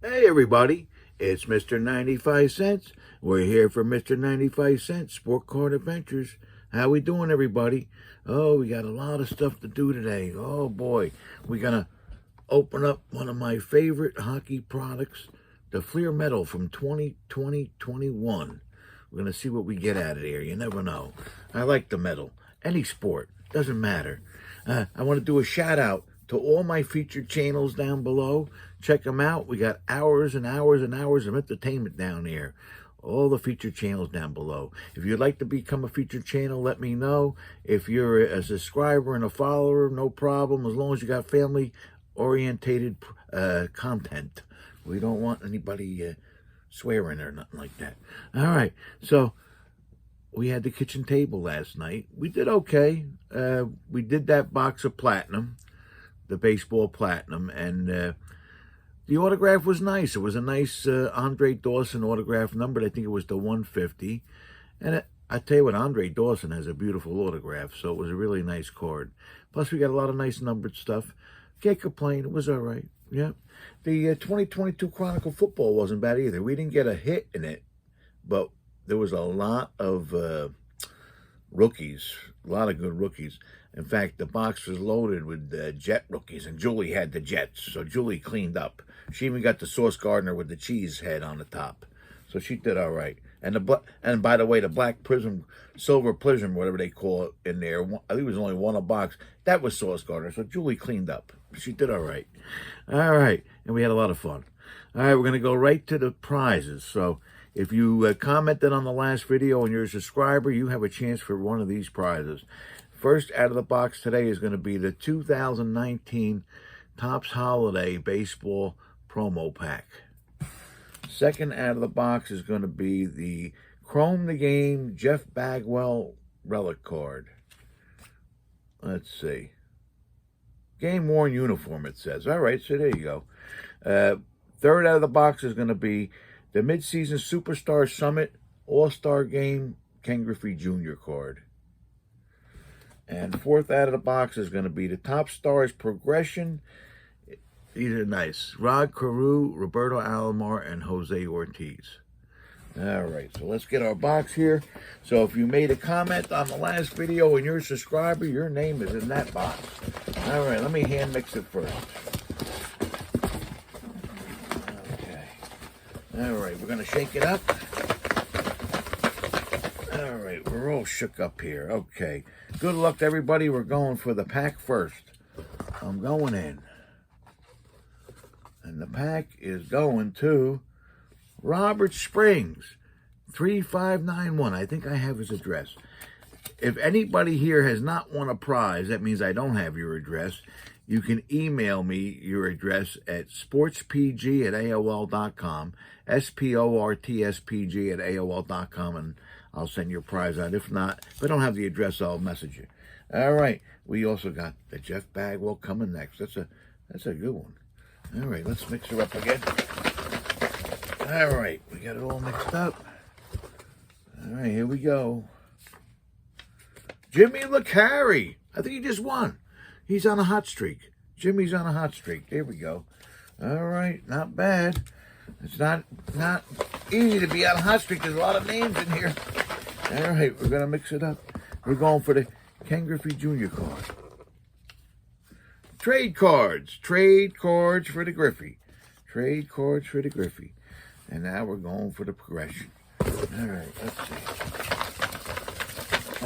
Hey everybody, it's Mr. 95 Cents. We're here for Mr. 95 Cents Sport Card Adventures. How we doing everybody? Oh, we got a lot of stuff to do today. Oh boy, we're gonna open up one of my favorite hockey products, the Fleer Metal from 2020-21. We're gonna see what we get out of here. You never know. I like the metal. Any sport, doesn't matter. I want to do a shout out to all my featured channels down below. Check them out. We got hours and hours and hours of entertainment down here. All the featured channels down below. If you'd like to become a featured channel, let me know. If you're a subscriber and a follower, no problem, as long as you got family-orientated content. We don't want anybody swearing or nothing like that. All right, so we had the kitchen table last night. We did okay. We did that box of platinum, the baseball platinum, and the autograph was nice. It was a nice Andre Dawson autograph numbered. I think it was the 150. And I tell you what, Andre Dawson has a beautiful autograph, so it was a really nice card. Plus, we got a lot of nice numbered stuff. Can't complain. It was all right. Yeah. The 2022 Chronicle football wasn't bad either. We didn't get a hit in it, but there was a lot of rookies, a lot of good rookies. In fact, the box was loaded with Jet rookies, and Julie had the Jets, so Julie cleaned up. She even got the Sauce Gardner with the cheese head on the top, so she did all right. And by the way, the black prism, silver prism, whatever they call it in there, I think it was only one a box. That was Sauce Gardner, so Julie cleaned up. She did all right. All right, and we had a lot of fun. All right, we're going to go right to the prizes. So if you commented on the last video and you're a subscriber, you have a chance for one of these prizes. First out of the box today is going to be the 2019 Topps Holiday Baseball Promo Pack. Second out of the box is going to be the Chrome the Game Jeff Bagwell Relic Card. Let's see. Game worn uniform, it says. All right, so there you go. Third out of the box is going to be the Midseason Superstar Summit All-Star Game Ken Griffey Jr. card. And fourth out of the box is going to be the Top Stars Progression. These are nice. Rod Carew, Roberto Alomar, and Jose Ortiz. All right, so let's get our box here. So if you made a comment on the last video and you're a subscriber, your name is in that box. All right, let me hand mix it first. Okay. All right, we're going to shake it up. All right, we're all shook up here. Okay. Good luck to everybody. We're going for the pack first. I'm going in. And the pack is going to Robert Springs, 3591. I think I have his address. If anybody here has not won a prize, that means I don't have your address. You can email me your address at sportspg@aol.com, sportspg@aol.com, and I'll send your prize out. If not, if I don't have the address, I'll message you. All right. We also got the Jeff Bagwell coming next. That's a good one. All right, let's mix her up again. All right, we got it all mixed up. All right, here we go. Jimmy LeCarry. I think he just won. He's on a hot streak. Jimmy's on a hot streak. There we go. All right, not bad. It's not easy to be on a hot streak. There's a lot of names in here. All right, we're going to mix it up. We're going for the Ken Griffey Jr. card. Trade cards for the Griffey. Trade cards for the Griffey. And now we're going for the progression. All right, let's see.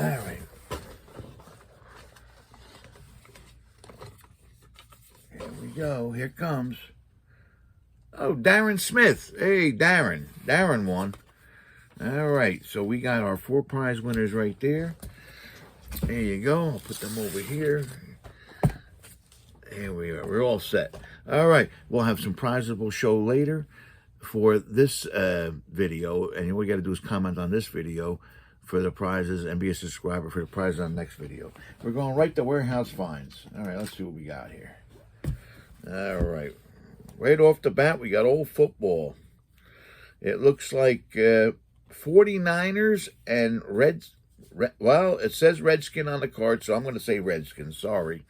All right. Here we go. Here comes. Oh, Darren Smith. Hey, Darren. Darren won. All right, so we got our 4 prize winners right there. There you go. I'll put them over here. Here we are. We're all set. All right. We'll have some prizes we'll show later for this video. And all we got to do is comment on this video for the prizes and be a subscriber for the prizes on the next video. We're going right to warehouse finds. All right. Let's see what we got here. All right. Right off the bat, we got old football. It looks like 49ers and Reds. Well, it says Redskin on the card, so I'm going to say Redskin. Sorry.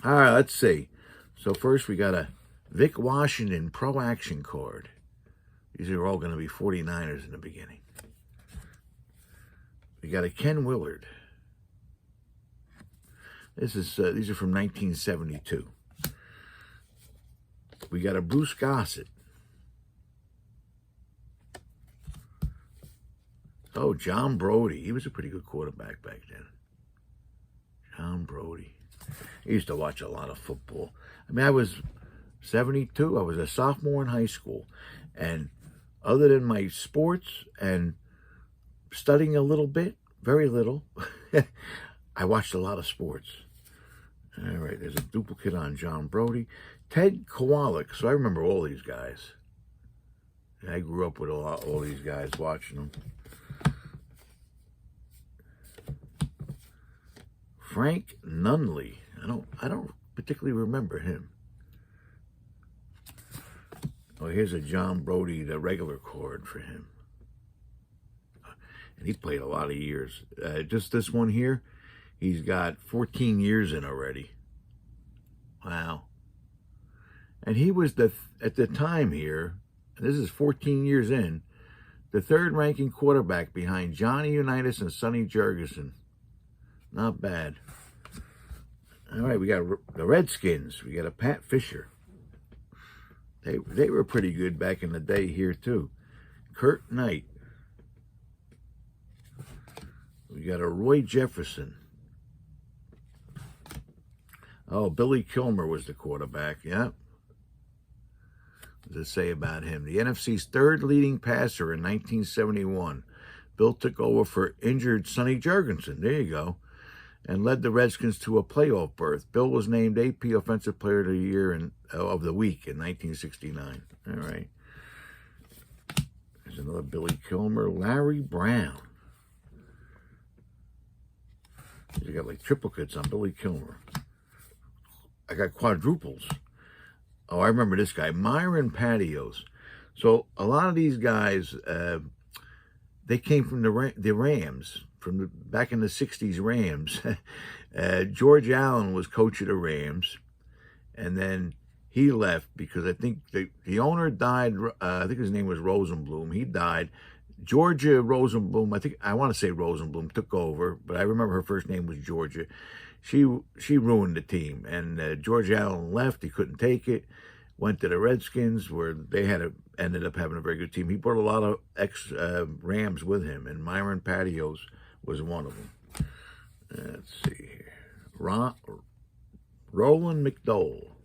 All right, let's see. So first we got a Vic Washington Pro Action card. These are all going to be 49ers in the beginning. We got a Ken Willard. These are from 1972. We got a Bruce Gossett. Oh, John Brody. He was a pretty good quarterback back then. John Brody. I used to watch a lot of football. I mean, I was 72. I was a sophomore in high school. And other than my sports and studying a little bit, very little, I watched a lot of sports. All right, there's a duplicate on John Brody. Ted Kowalik. So I remember all these guys. I grew up with all these guys, watching them. Frank Nunley. I don't particularly remember him. Oh, here's a John Brody, the regular card for him. And he played a lot of years. Just this one here, he's got 14 years in already. Wow. And he was at the time here, and this is 14 years in, the third ranking quarterback behind Johnny Unitas and Sonny Jurgensen. Not bad. All right, we got the Redskins. We got a Pat Fisher. They were pretty good back in the day here, too. Kurt Knight. We got a Roy Jefferson. Oh, Billy Kilmer was the quarterback, yeah. What does it say about him? The NFC's third leading passer in 1971. Bill took over for injured Sonny Jurgensen. There you go. And led the Redskins to a playoff berth. Bill was named AP Offensive Player of the Year of the Week in 1969. All right. There's another Billy Kilmer. Larry Brown. You got like triplicates on Billy Kilmer. I got quadruples. Oh, I remember this guy, Myron Patios. So a lot of these guys, they came from the Rams. From back in the 60s Rams. George Allen was coach of the Rams. And then he left because I think the owner died. I think his name was Rosenblum. He died. Georgia Rosenblum, I want to say Rosenblum, took over. But I remember her first name was Georgia. She ruined the team. And George Allen left. He couldn't take it. Went to the Redskins where they ended up having a very good team. He brought a lot of ex-Rams with him. And Myron Patios was one of them. Let's see here. Roland McDowell.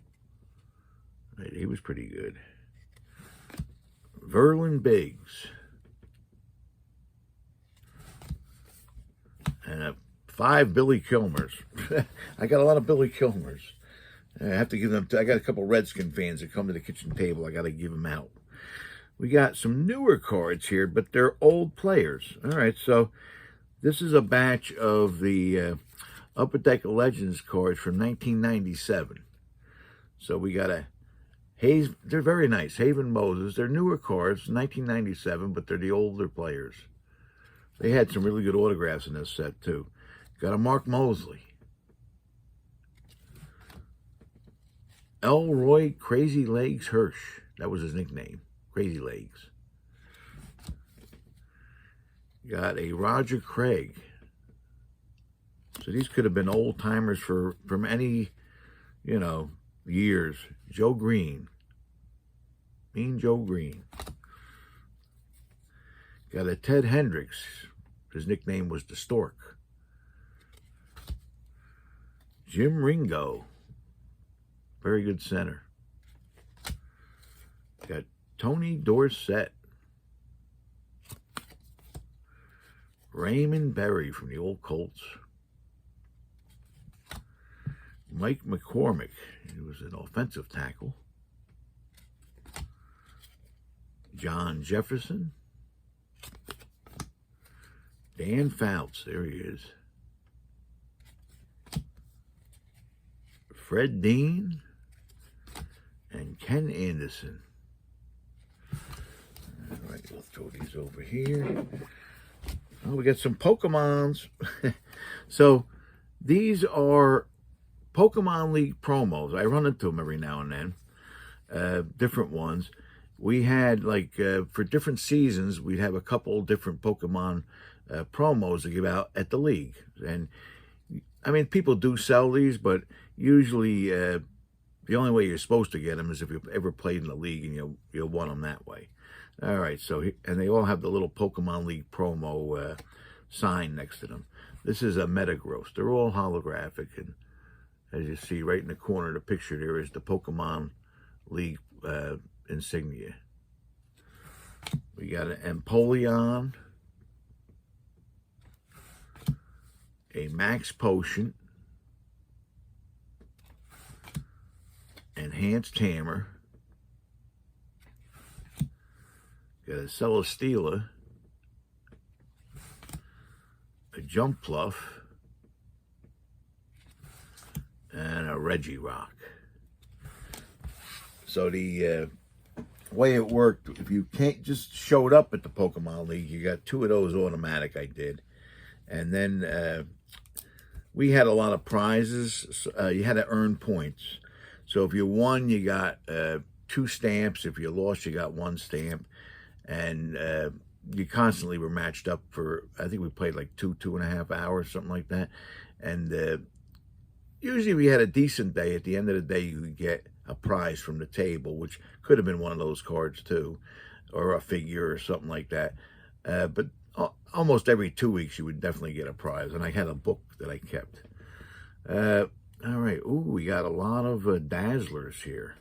Right, he was pretty good. Verlin Biggs. And 5 Billy Kilmers. I got a lot of Billy Kilmers. I have to give them. I got a couple Redskin fans that come to the kitchen table. I got to give them out. We got some newer cards here, but they're old players. All right, so this is a batch of the Upper Deck Legends cards from 1997. So we got they're very nice. Haven Moses. They're newer cards, 1997, but they're the older players. They had some really good autographs in this set, too. Got a Mark Mosley. Elroy Crazy Legs Hirsch. That was his nickname. Crazy Legs. Got a Roger Craig. So these could have been old timers from any, years. Joe Green. Mean Joe Green. Got a Ted Hendricks. His nickname was the Stork. Jim Ringo. Very good center. Got Tony Dorsett. Raymond Berry from the old Colts. Mike McCormick. He was an offensive tackle. John Jefferson. Dan Fouts. There he is. Fred Dean. And Ken Anderson. All right, we'll throw these over here. Oh, we got some Pokemons. So these are Pokemon League promos. I run into them every now and then. different ones. We had, like, for different seasons, we'd have a couple different Pokemon promos to give out at the league. And, I mean, people do sell these, but usually the only way you're supposed to get them is if you've ever played in the league and you'll want them that way. All right, so, and they all have the little Pokemon League promo sign next to them. This is a Metagross. They're all holographic, and as you see right in the corner of the picture, there is the Pokemon League insignia. We got an Empoleon, a Max Potion, Enhanced Hammer, got a Celesteela, a Jumpluff, and a Regirock. So the way it worked, if you can't just showed up at the Pokemon League, you got 2 of those automatic. I did, and then we had a lot of prizes. So, you had to earn points. So if you won, you got 2 stamps. If you lost, you got 1 stamp, and you constantly were matched up for, I think we played like 2.5 hours, something like that. And usually if you had a decent day, at the end of the day, you would get a prize from the table, which could have been one of those cards too, or a figure or something like that. But almost every 2 weeks, you would definitely get a prize. And I had a book that I kept. All right. Ooh, we got a lot of Dazzlers here.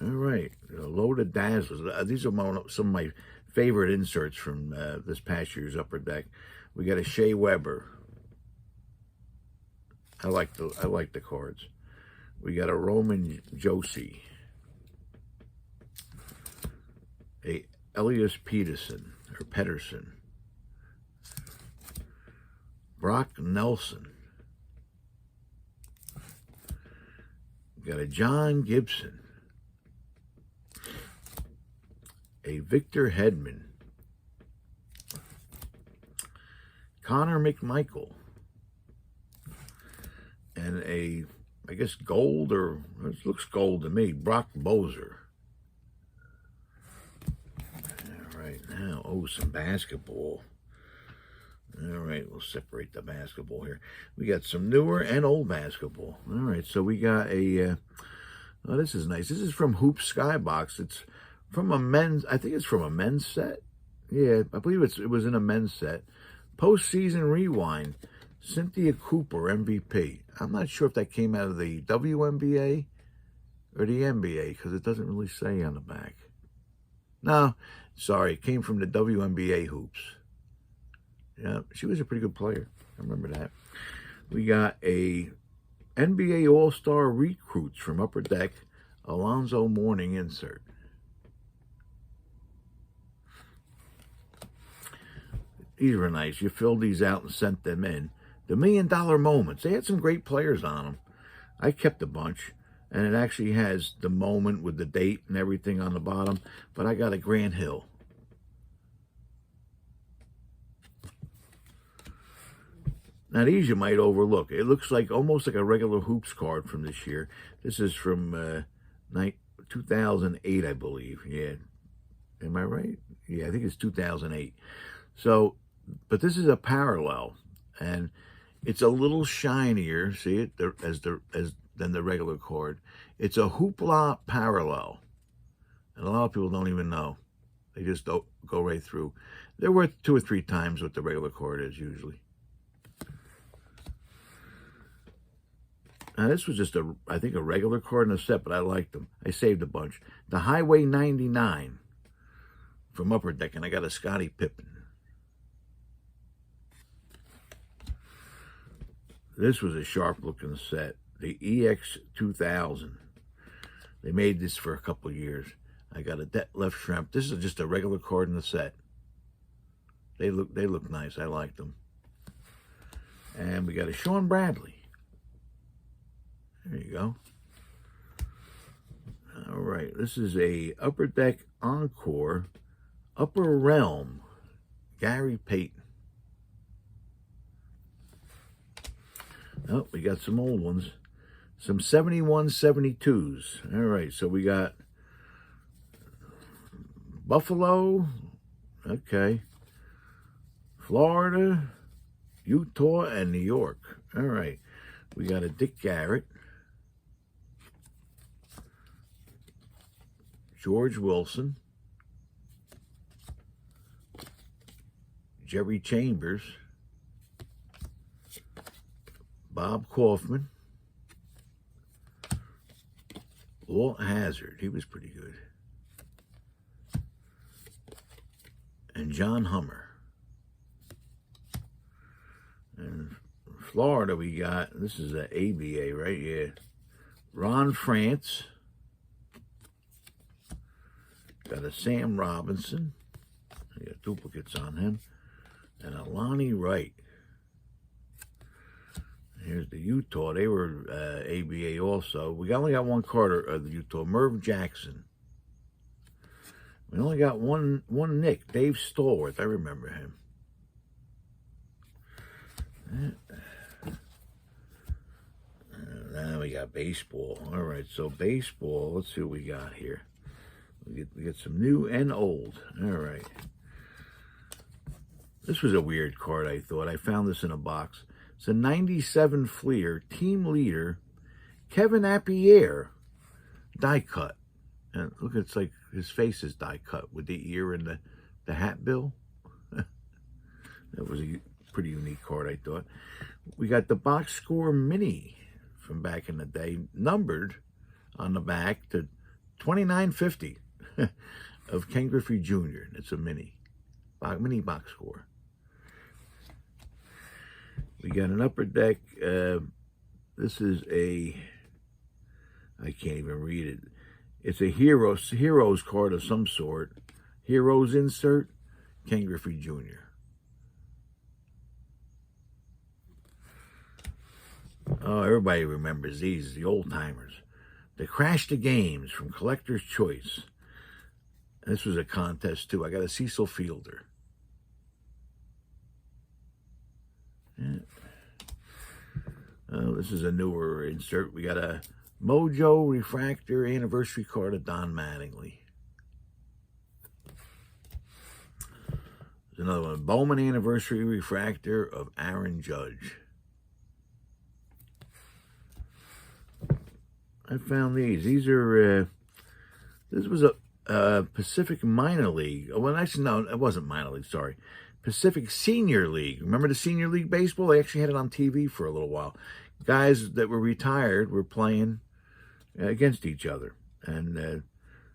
All right. A load of Dazzlers. These are some of my favorite inserts from this past year's Upper Deck. We got a Shea Weber. I like the cards. We got a Roman Josie, a Elias Pettersson, Brock Nelson. We got a John Gibson, a Victor Hedman, Connor McMichael, and a, I guess, gold, or it looks gold to me, Brock Bozer. All right, now, oh, some basketball. All right, we'll separate the basketball here. We got some newer and old basketball. All right, so we got a, oh, this is nice. This is from Hoop Skybox. It's from a men's, I think it's from a men's set. Yeah, I believe it was in a men's set. Postseason Rewind, Cynthia Cooper, MVP. I'm not sure if that came out of the WNBA or the NBA, because it doesn't really say on the back. No, sorry, it came from the WNBA hoops. Yeah, she was a pretty good player. I remember that. We got a NBA All-Star Recruits from Upper Deck, Alonzo Mourning insert. These were nice. You filled these out and sent them in. The $1 Million Moments. They had some great players on them. I kept a bunch. And it actually has the moment with the date and everything on the bottom. But I got a Grant Hill. Now these you might overlook. It looks like almost like a regular Hoops card from this year. This is from 2008, I believe. Yeah. Am I right? Yeah, I think it's 2008. So, but this is a parallel, and it's a little shinier. See it than the regular card. It's a Hoopla parallel, and a lot of people don't even know. They just don't go right through. They're worth 2 or 3 times what the regular card is usually. Now this was just I think a regular card in a set, but I liked them. I saved a bunch. The Highway 99 from Upper Deck, and I got a Scottie Pippen. This was a sharp-looking set. The EX 2000. They made this for a couple years. I got a Detlef Schrempf. This is just a regular card in the set. They look nice. I like them. And we got a Sean Bradley. There you go. All right. This is a Upper Deck Encore Upper Realm Gary Payton. Oh, we got some old ones. Some 71-72s. All right, so we got Buffalo, okay. Florida, Utah, and New York. All right. We got a Dick Garrett, George Wilson, Jerry Chambers, Bob Kaufman, Walt Hazard, he was pretty good, and John Hummer. And Florida, we got, this is an ABA, right? Yeah. Ron France. Got a Sam Robinson. I got duplicates on him. And a Lonnie Wright. Here's the Utah. They were ABA also. We only got one card of the Utah. Merv Jackson. We only got one Nick. Dave Stallworth. I remember him. Now we got baseball. All right, so baseball. Let's see what we got here. We get some new and old. All right. This was a weird card, I thought. I found this in a box. It's a 97 Fleer team leader, Kevin Appier, die cut. And look, it's like his face is die cut with the ear and the hat bill. That was a pretty unique card, I thought. We got the box score mini from back in the day, numbered on the back to 2950 of Ken Griffey Jr. It's a mini box score. We got an upper deck. This is I can't even read it. It's a heroes card of some sort. Heroes insert, Ken Griffey Jr. Oh, everybody remembers these, the old timers. They Crash the Games from Collector's Choice. This was a contest too. I got a Cecil Fielder. Yeah. Oh, this is a newer insert. We got a Mojo Refractor anniversary card of Don Mattingly. There's another one. Bowman anniversary refractor of Aaron Judge. I found these. These are, this was a Pacific Minor League. Well, actually, no, it wasn't Minor League, sorry. Pacific Senior League. Remember the Senior League baseball? They actually had it on TV for a little while. Guys that were retired were playing against each other. And,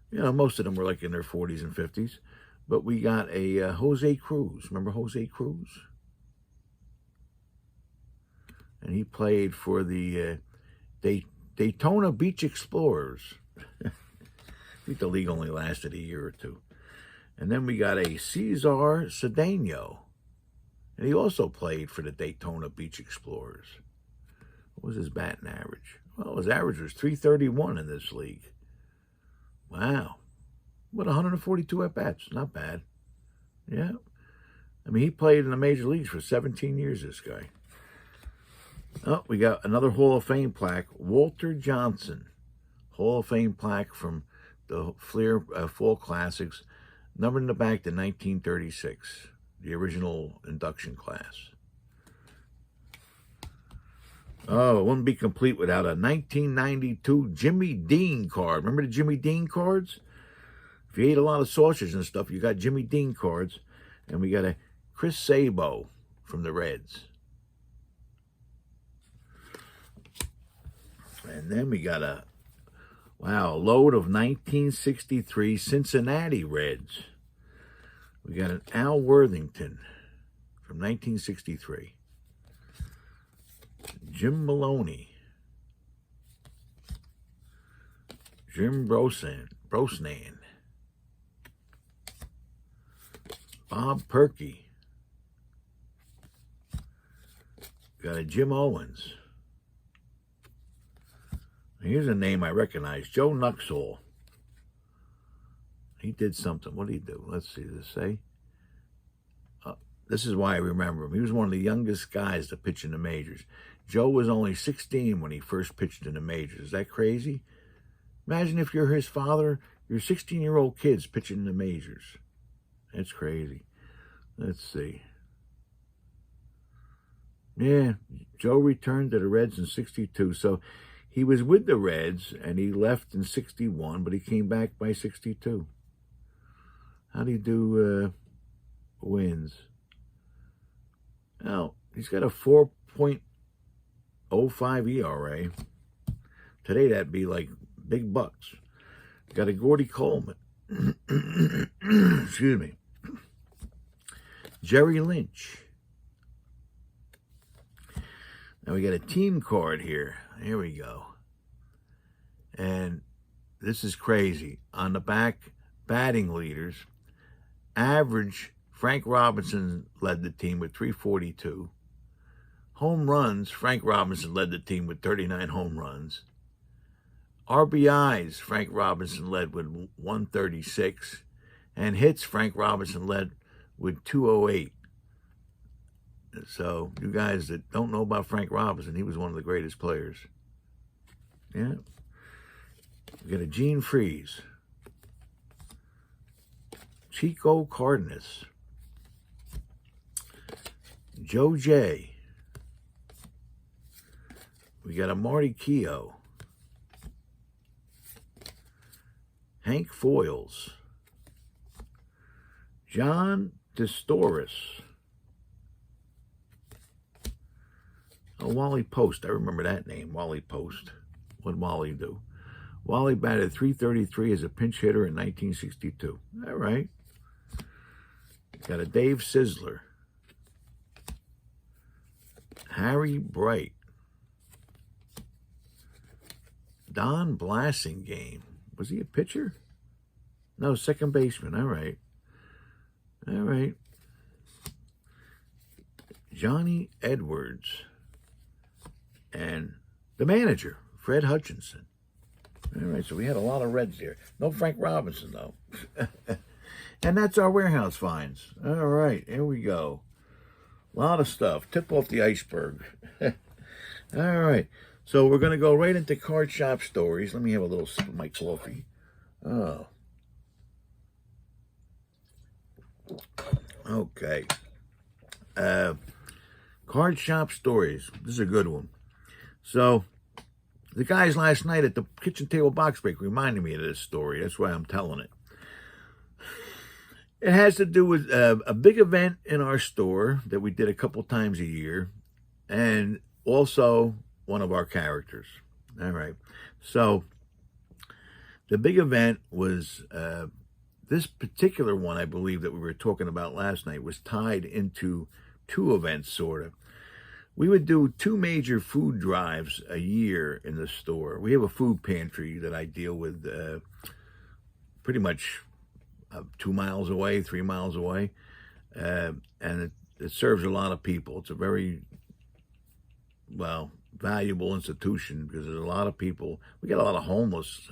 you know, most of them were like in their 40s and 50s. But we got a Jose Cruz. Remember Jose Cruz? And he played for the Daytona Beach Explorers. I think the league only lasted a year or two. And then we got a Cesar Cedeno. And he also played for the Daytona Beach Explorers. What was his batting average? Well, his average was .331 in this league. Wow. What, 142 at-bats? Not bad. Yeah. I mean, he played in the major leagues for 17 years, this guy. Oh, we got another Hall of Fame plaque. Walter Johnson. Hall of Fame plaque from the Fleer Fall Classics. Numbered in the back to 1936. The original induction class. Oh, it wouldn't be complete without a 1992 Jimmy Dean card. Remember the Jimmy Dean cards? If you ate a lot of sausage and stuff, you got Jimmy Dean cards. And we got a Chris Sabo from the Reds. And then we got a load of 1963 Cincinnati Reds. We got an Al Worthington from 1963. Jim Maloney. Jim Brosnan. Bob Perky. Got a Jim Owens. Here's a name I recognize. Joe Nuxhall. He did something. What did he do? Let's see. Does it say? This is why I remember him. He was one of the youngest guys to pitch in the majors. Joe was only 16 when he first pitched in the majors. Is that crazy? Imagine if you're his father You're 16-year-old kids pitching in the majors. That's crazy. Let's see. Yeah, Joe returned to the Reds in 62. So he was with the Reds, and he left in 61, but he came back by 62. How do you do wins? Now, he's got a 4.05 ERA. Today, that'd be like big bucks. Got a Gordy Coleman. Excuse me. Jerry Lynch. Now we got a team card here. Here we go. And this is crazy. On the back, batting leaders. Average, Frank Robinson led the team with 342. Home runs, Frank Robinson led the team with 39 home runs. RBIs, Frank Robinson led with 136. And hits, Frank Robinson led with 208. So, you guys that don't know about Frank Robinson, he was one of the greatest players. Yeah. We got a Gene Freeze. Chico Cardenas. Joe J. We got a Marty Keough. Hank Foils. John Destoris. Oh, Wally Post. I remember that name, Wally Post. What'd Wally do? Wally batted .333 as a pinch hitter in 1962. All right. Got a Dave Sizzler. Harry Bright. Don Blasingame. Was he a pitcher? No, second baseman. All right. All right. Johnny Edwards. And the manager, Fred Hutchinson. All right, so we had a lot of Reds here. No Frank Robinson, though. And that's our warehouse finds. All right, here we go. A lot of stuff. Tip off the iceberg. All right, so we're going to go right into card shop stories. Let me have a little sip of my coffee. Oh. Okay. Card shop stories. This is a good one. So, the guys last night at the kitchen table box break reminded me of this story. That's why I'm telling it. It has to do with a big event in our store that we did a couple times a year, and also one of our characters. All right. So, the big event was this particular one, I believe, that we were talking about last night, was tied into two events, sort of. We would do two major food drives a year in the store. We have a food pantry that I deal with pretty much 2 miles away, 3 miles away. And it serves a lot of people. It's a very, valuable institution because there's a lot of people. We get a lot of homeless.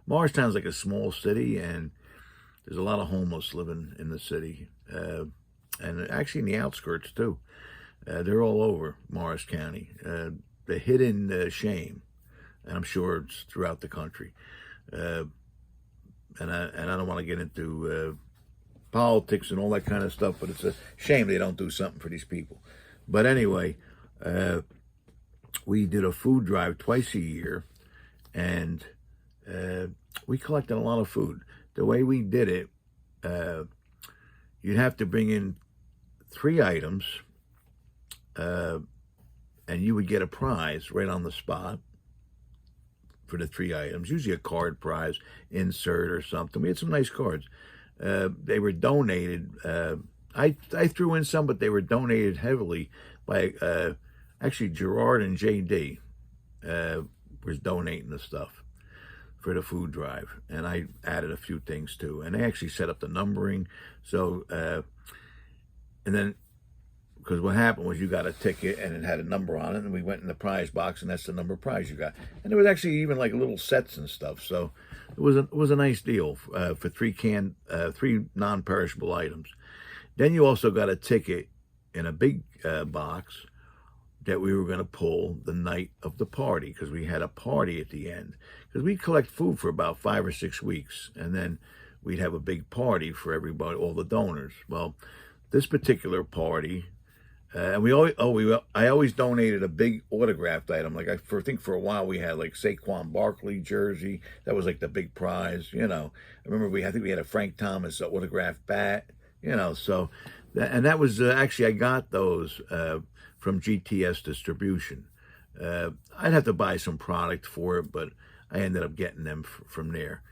Morristown's like a small city, and there's a lot of homeless living in the city. And actually in the outskirts, too. They're all over Morris County. The hidden shame, and I'm sure it's throughout the country. And I don't want to get into politics and all that kind of stuff, but it's a shame they don't do something for these people. But anyway, we did a food drive twice a year, and we collected a lot of food. The way we did it, you'd have to bring in 3 items, and you would get a prize right on the spot for the 3 items, usually a card prize, insert or something. We had some nice cards. They were donated. I threw in some, but they were donated heavily by, actually Gerard and JD was donating the stuff for the food drive. And I added a few things too. And they actually set up the numbering. So, and then, because what happened was you got a ticket and it had a number on it, and we went in the prize box, and that's the number of prize you got. And there was actually even like little sets and stuff. So it was a nice deal for 3 non-perishable items. Then you also got a ticket in a big box that we were going to pull the night of the party, because we had a party at the end. Because we'd collect food for about 5 or 6 weeks, and then we'd have a big party for everybody, all the donors. Well, this particular party, and I always donated a big autographed item. Like I think for a while we had like Saquon Barkley jersey. That was like the big prize, you know. I remember I think we had a Frank Thomas autographed bat, you know. So, that was actually I got those from GTS Distribution. I'd have to buy some product for it, but I ended up getting them from there.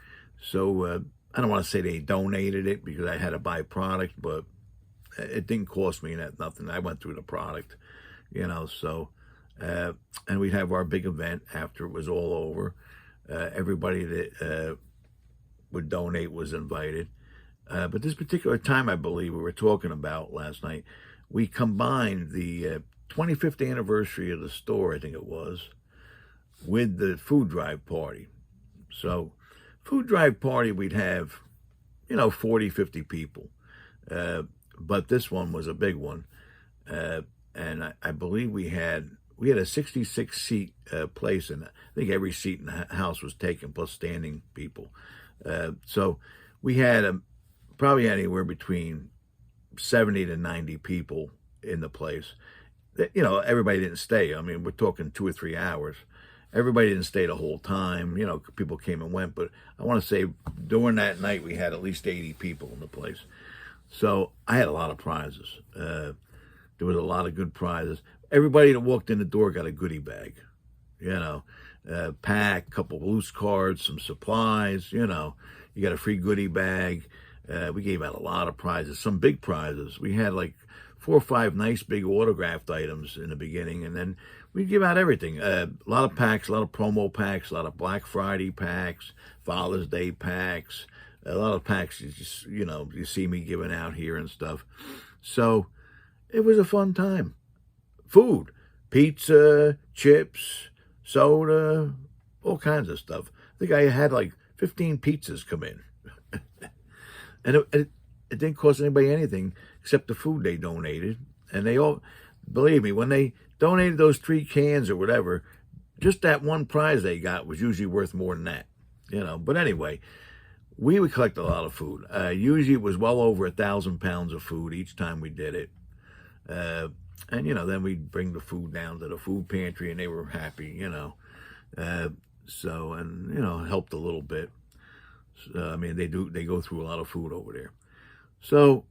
So I don't want to say they donated it because I had to buy product, but it didn't cost me nothing. I went through the product, you know. So, and we'd have our big event after it was all over. Everybody that would donate was invited. But this particular time, I believe, we were talking about last night, we combined the 25th anniversary of the store, I think it was, with the food drive party. So, food drive party, we'd have, 40, 50 people. But this one was a big one. And I believe we had a 66-seat place, and I think every seat in the house was taken, plus standing people. So we had probably anywhere between 70 to 90 people in the place. Everybody didn't stay. I mean, we're talking 2 or 3 hours. Everybody didn't stay the whole time. People came and went. But I want to say during that night, we had at least 80 people in the place. So I had a lot of prizes. There was a lot of good prizes. Everybody that walked in the door got a goodie bag. Pack, couple loose cards, some supplies. You got a free goodie bag. We gave out a lot of prizes, some big prizes. We had like 4 or 5 nice big autographed items in the beginning, and then we give out everything. A lot of packs, a lot of promo packs, a lot of Black Friday packs, Father's Day packs, a lot of packs you see me giving out here and stuff. So it was a fun time. Food, pizza, chips, soda, all kinds of stuff. I think I had like 15 pizzas come in. And it didn't cost anybody anything except the food they donated. And they all, believe me, when they donated those 3 cans or whatever, just that one prize they got was usually worth more than that. But anyway, we would collect a lot of food. Usually it was well over 1,000 pounds of food each time we did it. And, then we'd bring the food down to the food pantry, and they were happy, So, and, helped a little bit. I mean, they go through a lot of food over there. So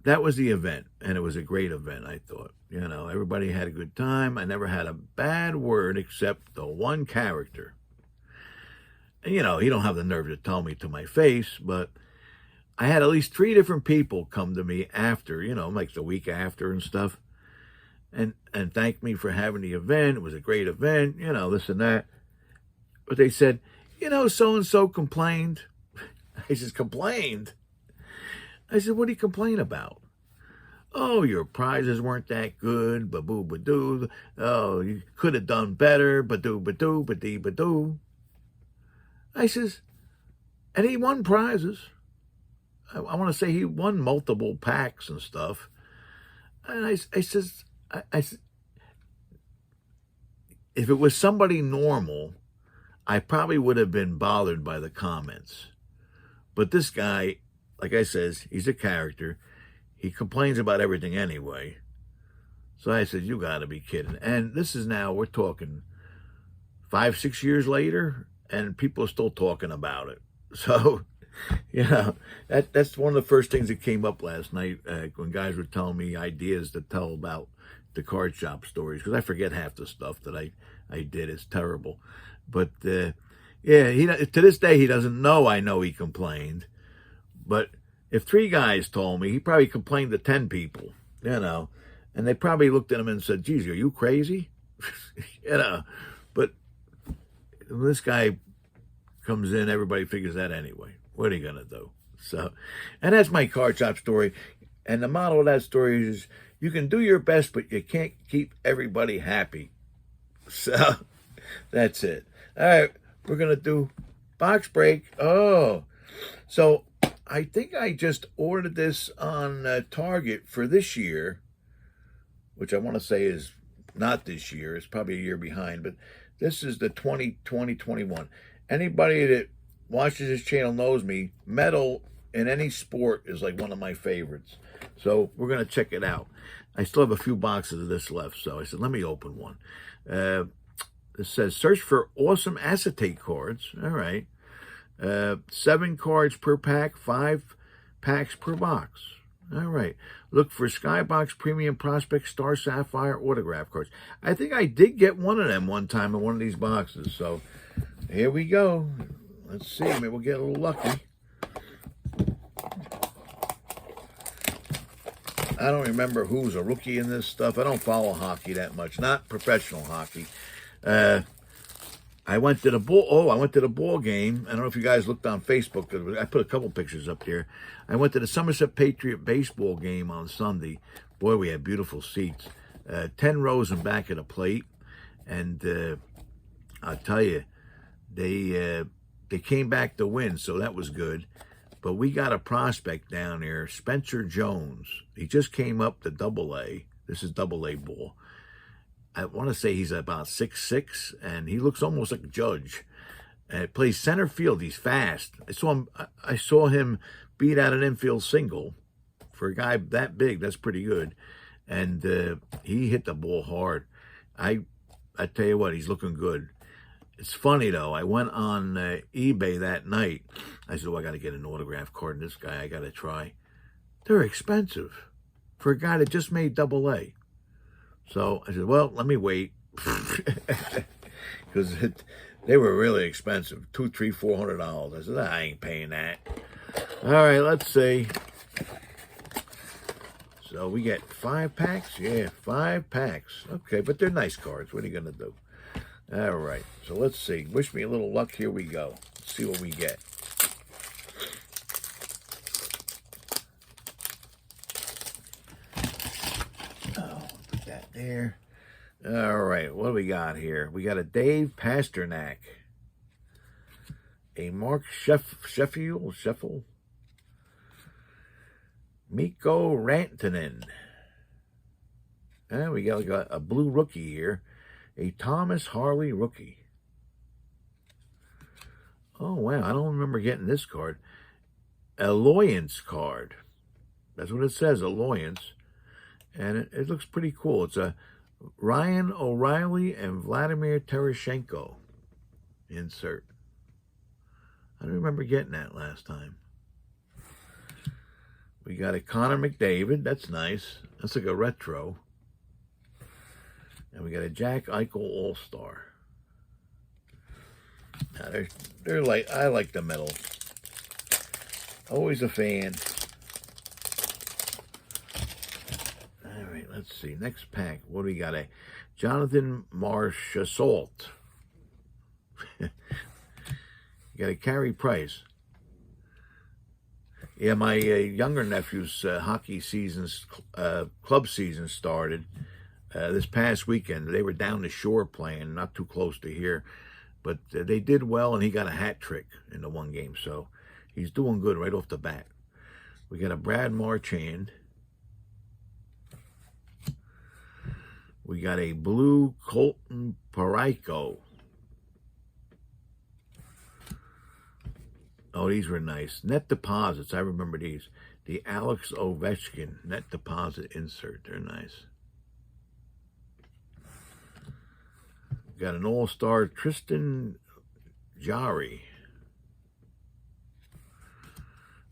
that was the event, and it was a great event, I thought. Everybody had a good time. I never had a bad word except the one character. And, he don't have the nerve to tell me to my face, but I had at least 3 different people come to me after, like the week after and stuff, and thank me for having the event. It was a great event, this and that. But they said, so-and-so complained. I said, complained? I said, what do you complain about? Oh, your prizes weren't that good, ba-boo, ba-doo. Oh, you could have done better, ba-doo, ba-doo, ba-dee, ba-doo. I says, and he won prizes. I want to say he won multiple packs and stuff. And I says, if it was somebody normal, I probably would have been bothered by the comments. But this guy, like I says, he's a character. He complains about everything anyway. So I said, you got to be kidding. And this is now, we're talking 5, 6 years later, and people are still talking about it. So, that's one of the first things that came up last night when guys were telling me ideas to tell about the card shop stories, because I forget half the stuff that I did. It's terrible. But, to this day, he doesn't know I know he complained. But if 3 guys told me, he probably complained to 10 people, and they probably looked at him and said, geez, are you crazy? But when this guy comes in, everybody figures that anyway. What are you going to do? So, and that's my card shop story. And the motto of that story is, you can do your best, but you can't keep everybody happy. So, that's it. All right, we're going to do box break. Oh, so I think I just ordered this on Target for this year. which I want to say is not this year. It's probably a year behind, but this is the 2020-21. Anybody that watches this channel knows me. Metal in any sport is like one of my favorites. So we're going to check it out. I still have a few boxes of this left, so I said, let me open one. It says, search for awesome acetate cards. All right. 7 cards per pack, 5 packs per box. All right. Look for Skybox Premium Prospect Star Sapphire autograph cards. I think I did get one of them one time in one of these boxes. So here we go. Let's see. Maybe we'll get a little lucky. I don't remember who's a rookie in this stuff. I don't follow hockey that much. Not professional hockey. I went to the ball game. I don't know if you guys looked on Facebook. I put a couple pictures up there. I went to the Somerset Patriot baseball game on Sunday. Boy, we had beautiful seats. 10 rows in back of the plate. And I'll tell you, they came back to win, so that was good. But we got a prospect down there, Spencer Jones. He just came up to AA. This is AA ball. I want to say he's about 6'6", and he looks almost like a Judge. And plays center field. He's fast. I saw him beat out an infield single. For a guy that big, that's pretty good. And he hit the ball hard. I tell you what, he's looking good. It's funny, though. I went on eBay that night. I said, I got to get an autograph card in this guy. I got to try. They're expensive for a guy that just made AA. So I said, well, let me wait. Because they were really expensive. $200, $300, $400. I said, I ain't paying that. All right, let's see. So we get 5 packs? Yeah, 5 packs. Okay, but they're nice cards. What are you going to do? All right, so let's see. Wish me a little luck. Here we go. Let's see what we get. Oh, put that there. All right, what do we got here? We got a Dave Pasternak. A Mark Sheffield. Mikko Rantanen. And we got a blue rookie here. A Thomas Harley rookie. Oh, wow. I don't remember getting this card. Alliance card. That's what it says, Alliance. And it looks pretty cool. It's a Ryan O'Reilly and Vladimir Tereshchenko insert. I don't remember getting that last time. We got a Connor McDavid. That's nice. That's like a retro. And we got a Jack Eichel All-Star. Now they're like, I like the metal. Always a fan. All right, let's see. Next pack. What do we got? A Jonathan Marchessault. You got a Carey Price. Yeah, my younger nephew's hockey seasons, club season started this past weekend. They were down the shore playing, not too close to here. But they did well, and he got a hat trick in the one game. So he's doing good right off the bat. We got a Brad Marchand. We got a blue Colton Parayko. Oh, these were nice. Net deposits. I remember these. The Alex Ovechkin net deposit insert. They're nice. Got an all-star Tristan Jarry.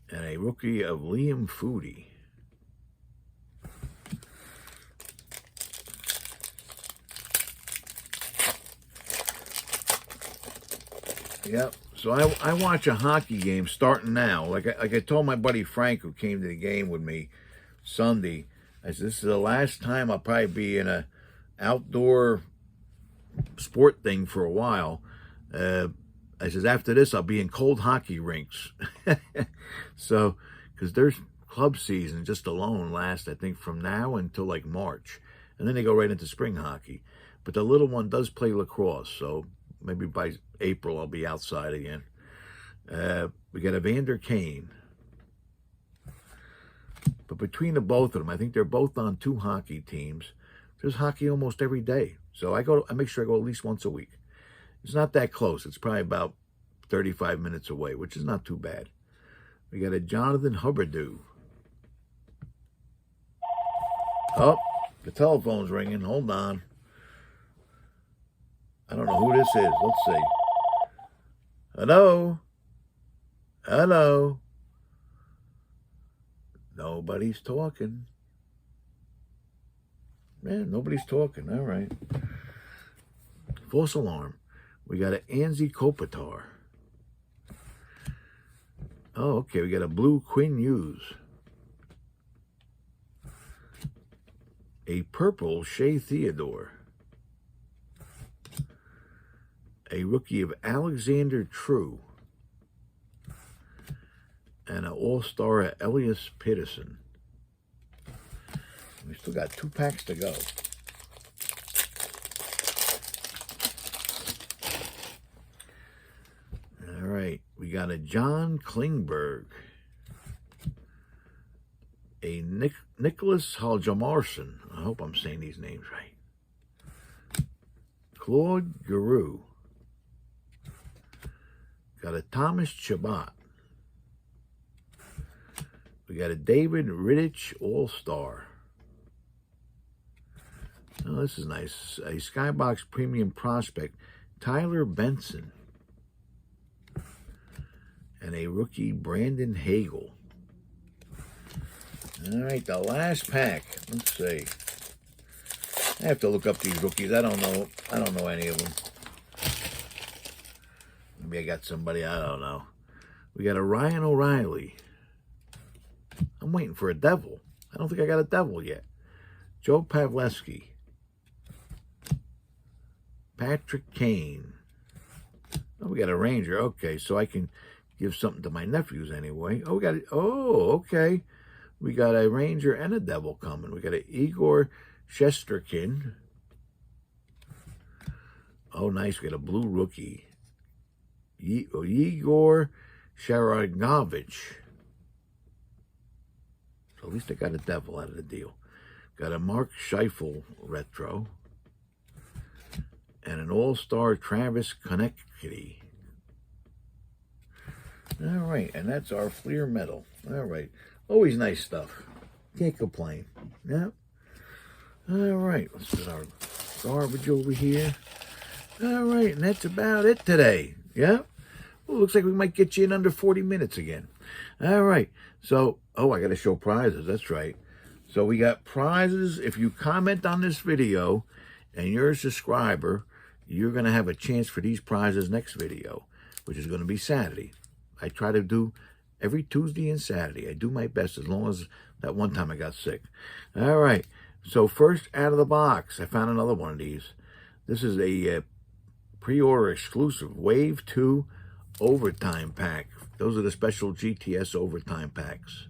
And a rookie of Liam Foudy. Yep. So I watch a hockey game starting now. Like I told my buddy Frank, who came to the game with me Sunday, I said, this is the last time I'll probably be in a outdoor sport thing for a while. I says, after this, I'll be in cold hockey rinks. So, because there's club season just alone lasts, I think, from now until like March. And then they go right into spring hockey. But the little one does play lacrosse, so maybe by April I'll be outside again. We got Evander Kane. But between the both of them, I think they're both on 2 hockey teams. There's hockey almost every day. So I make sure I go at least once a week. It's not that close. It's probably about 35 minutes away, which is not too bad. We got a Jonathan Huberdeau. Oh, the telephone's ringing. Hold on. I don't know who this is. Let's see. Hello? Hello? Nobody's talking. Man, nobody's talking. All right. False alarm. We got an Anzi Kopitar. Oh, okay. We got a blue Quinn Hughes. A purple Shea Theodore. A rookie of Alexander True. And an all-star Elias Pettersson. We still got 2 packs to go. All right, we got a John Klingberg, a Nicholas Haljamarson. I hope I'm saying these names right. Claude Giroux. Got a Thomas Chabot. We got a David Rittich All-Star. Oh, this is nice. A Skybox Premium Prospect, Tyler Benson. And a rookie, Brandon Hagel. All right, the last pack. Let's see. I have to look up these rookies. I don't know any of them. Maybe I got somebody, I don't know. We got a Ryan O'Reilly. I'm waiting for a Devil. I don't think I got a Devil yet. Joe Pavlevsky. Patrick Kane. Oh, we got a Ranger. Okay, so I can give something to my nephews anyway. Oh, we got it. Oh, okay. We got a Ranger and a Devil coming. We got a Igor Shesterkin. Oh, nice. We got a blue rookie. Igor Sharangovich. So at least I got a Devil out of the deal. Got a Mark Scheifele retro. And an all-star Travis Konecny. All right, and that's our Fleer medal. All right. Always nice stuff. Can't complain. Yeah. All right, let's put our garbage over here. All right, and that's about it today. Yeah. Well, looks like we might get you in under 40 minutes again. All right. So, oh, I got to show prizes. That's right. So we got prizes. If you comment on this video and you're a subscriber, you're going to have a chance for these prizes next video, which is going to be Saturday. I try to do every Tuesday and Saturday. I do my best, as long as that one time I got sick. All right. So first out of the box, I found another one of these. This is a pre-order exclusive Wave 2 Overtime Pack. Those are the special GTS Overtime Packs.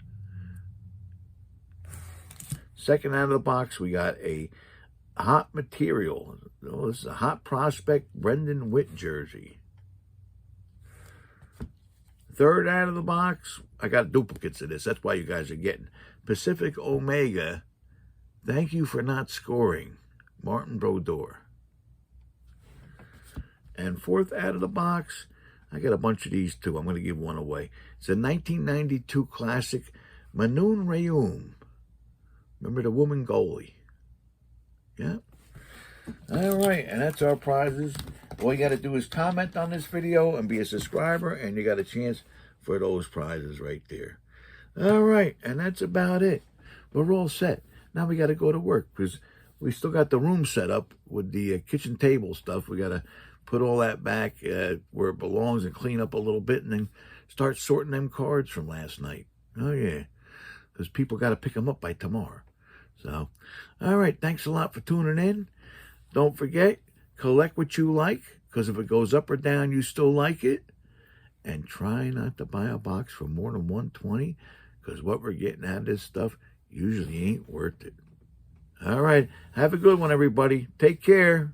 Second out of the box, we got a Hot Material. Oh, this is a Hot Prospect Brendan Witt jersey. Third out of the box, I got duplicates of this. That's why you guys are getting Pacific Omega. Thank you for not scoring. Martin Brodeur. And fourth out of the box, I got a bunch of these too. I'm going to give one away. It's a 1992 classic, Manoon Rayum. Remember the woman goalie? Yeah. All right, and that's our prizes. All you got to do is comment on this video and be a subscriber, and you got a chance for those prizes right there. All right, and that's about it. We're all set. Now we got to go to work because we still got the room set up with the kitchen table stuff. We got to put all that back where it belongs and clean up a little bit, and then start sorting them cards from last night. Oh, yeah, because people got to pick them up by tomorrow. So, all right, thanks a lot for tuning in. Don't forget, collect what you like, because if it goes up or down, you still like it. And try not to buy a box for more than $120, because what we're getting out of this stuff usually ain't worth it. All right, have a good one, everybody. Take care.